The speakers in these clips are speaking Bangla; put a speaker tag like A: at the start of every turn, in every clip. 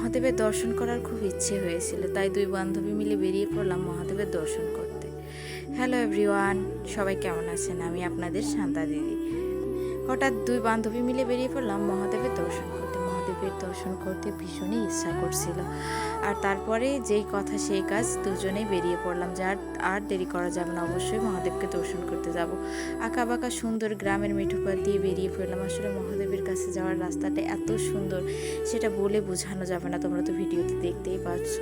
A: মহাদেবের দর্শন করার খুব ইচ্ছে হয়েছিল, তাই দুই বান্ধবী মিলে বেরিয়ে পড়লাম মহাদেবের দর্শন করতে। হ্যালো এভরিওয়ান, সবাই কেমন আছেন? আমি আপনাদের শান্তা দিদি। হঠাৎ দুই বান্ধবী মিলে বেরিয়ে পড়লাম মহাদেবের দর্শন করতে। মহাদেবের দর্শন করতে ভীষণই ইচ্ছা করছিল, আর তারপরে যেই কথা সেই কাজ, দুজনেই বেরিয়ে পড়লাম। আর দেরি করা যাবে না, অবশ্যই মহাদেবকে দর্শন করতে যাব। আঁকাবাঁকা সুন্দর গ্রামের মেঠোপথ দিয়ে বেরিয়ে পড়লাম। আসলে মহাদেবের কাছে যাওয়ার রাস্তাটা এত সুন্দর, সেটা বলে বোঝানো যাবে না। তোমরা তো ভিডিওতে দেখতেই পাচ্ছ,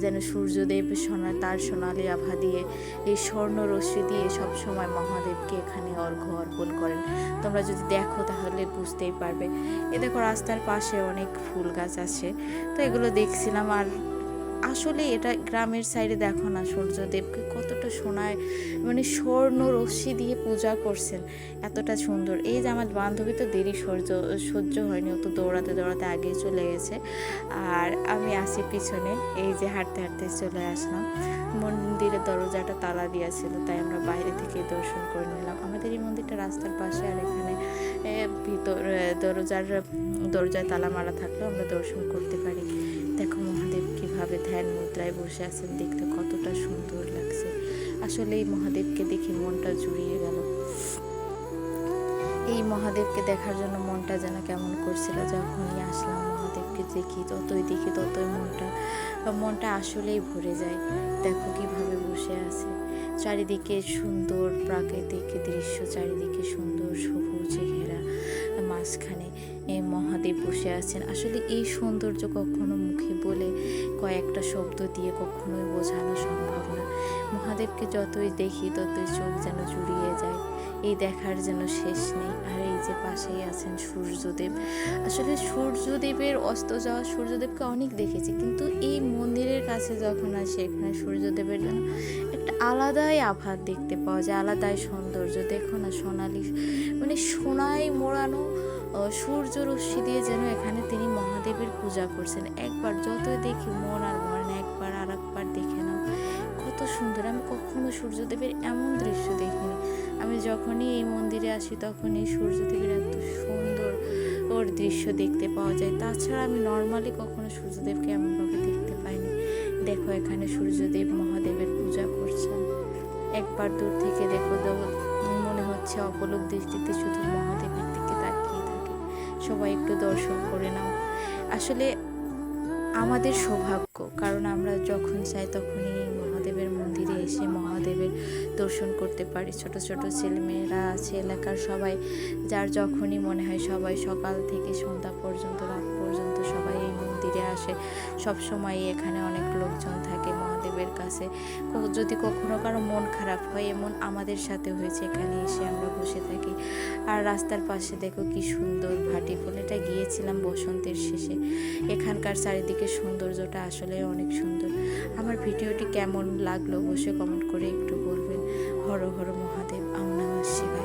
A: যেন সূর্যদেব তার সোনালি আভা দিয়ে, এই স্বর্ণ রশ্মি দিয়ে সবসময় মহাদেবকে এখানে অর্ঘ্য অর্পণ করেন। তোমরা যদি দেখো তাহলে বুঝতেই পারবে। এ দেখো, রাস্তার পাশে অনেক ফুল গাছ আছে, তো এগুলো দেখছিলাম। আর আসলে এটা গ্রামের সাইডে দেখো না, সূর্যদেবকে কতটা সোনায়, মানে স্বর্ণ রশ্মি দিয়ে পূজা করছেন, এতটা সুন্দর। এই যে আমার বান্ধবী তো দেরি সহ্য হয়নি, ও তো দৌড়াতে দৌড়াতে আগেই চলে গেছে, আর আমি আসি পিছনে। এই যে হাঁটতে হাঁটতে চলে আসলাম। মন্দিরের দরজাটা তালা দিয়েছিল, তাই আমরা বাইরে থেকে দর্শন করে নিলাম। আমাদের এই মন্দিরটা রাস্তার পাশে, আর এখানে ভিতর দরজায় তালা মারা থাকলেও আমরা দর্শন করতে পারি। দেখো মহাদেব কিভাবে ধ্যান মুদ্রায় বসে আছেন, দেখতে কতটা সুন্দর লাগছে। আসলে এই মহাদেবকে দেখে মনটা জুড়িয়ে গেল। এই মহাদেবকে দেখার জন্য মনটা যেন কেমন করছিল। যখনই আসলাম মহাদেবকে দেখি ততই মনটা আসলেই ভরে যায়। দেখো কিভাবে বসে আছে, চারিদিকে সুন্দর প্রাকৃতিক দৃশ্য, চারিদিকে সুন্দর সবুজে ঘেরা, মাঝখানে মহাদেব বসে আছেন। আসলে এই সৌন্দর্য কখনো মুখে বলে কয়েকটা শব্দ দিয়ে কখনোই বোঝানো সম্ভব না। মহাদেবকে যতই দেখি ততই চোখ যেন জুড়িয়ে যায়, এই দেখার যেন শেষ নেই। আর এই যে পাশেই আছেন সূর্যদেব। আসলে সূর্যদেবের অস্ত যাওয়া, সূর্যদেবকে অনেক দেখেছি, কিন্তু এই মন্দিরের কাছে যখন আসে, এখানে সূর্যদেবের যেন একটা আলাদাই আভা দেখতে পাওয়া যায়, আলাদাই সৌন্দর্য। দেখো না, সোনালি, মানে সোনায় মোড়ানো সূর্য রশ্মি দিয়ে যেন এখানে তিনি মহাদেবের পূজা করছেন। একবার যতই দেখি মন আর ভরে না, একবার আর একবার দেখে নাও, কত সুন্দর। আমি কখনো সূর্যদেবের এমন দৃশ্য দেখিনি। আমি যখনই এই মন্দিরে আসি তখনই সূর্যদেবের এত সুন্দর দৃশ্য দেখতে পাওয়া যায়। তাছাড়া আমি নর্মালি কখনো সূর্যদেবকে এমনভাবে দেখতে পাইনি। দেখো, এখানে সূর্যদেব মহাদেবের পূজা করছেন। একবার দূর থেকে দেখো, মনে হচ্ছে অপলক দৃষ্টিতে শুধু মহাদেবের দিকে তাকিয়ে থাকে। সবাই একটু দর্শন করে নাও। আসলে আমাদের সৌভাগ্য, কারণ আমরা যখন চাই তখনই মহাদেবের মন্দিরে এসে মহাদেবের দর্শন করতে পারি। ছোট ছোট ছেলেমেয়েরা আছে এলাকার, সবাই যার যখনই মনে হয়, সবাই সকাল থেকে সন্ধ্যা পর্যন্ত, রাত পর্যন্ত সবাই এই মন্দিরে আসে। সব সময় এখানে অনেক লোকজন থাকে মহাদেবের কাছে। যদি কখনো কারো মন খারাপ হয়, এমন আমাদের সাথে হয়েছে, এখানে এসে আমরা বসে থাকি। আর রাস্তার পাশে দেখো কি সুন্দর ভাটি ফুল, এটা গিয়েছিলাম বসন্তের শেষে। এখানকার চারিদিকে সৌন্দর্যটা আসলে অনেক সুন্দর। আমার ভিডিওটি কেমন লাগলো অবশ্যই কমেন্ট করে একটু বলবেন। হর হর মহাদেব, ওম নমঃ শিবায়।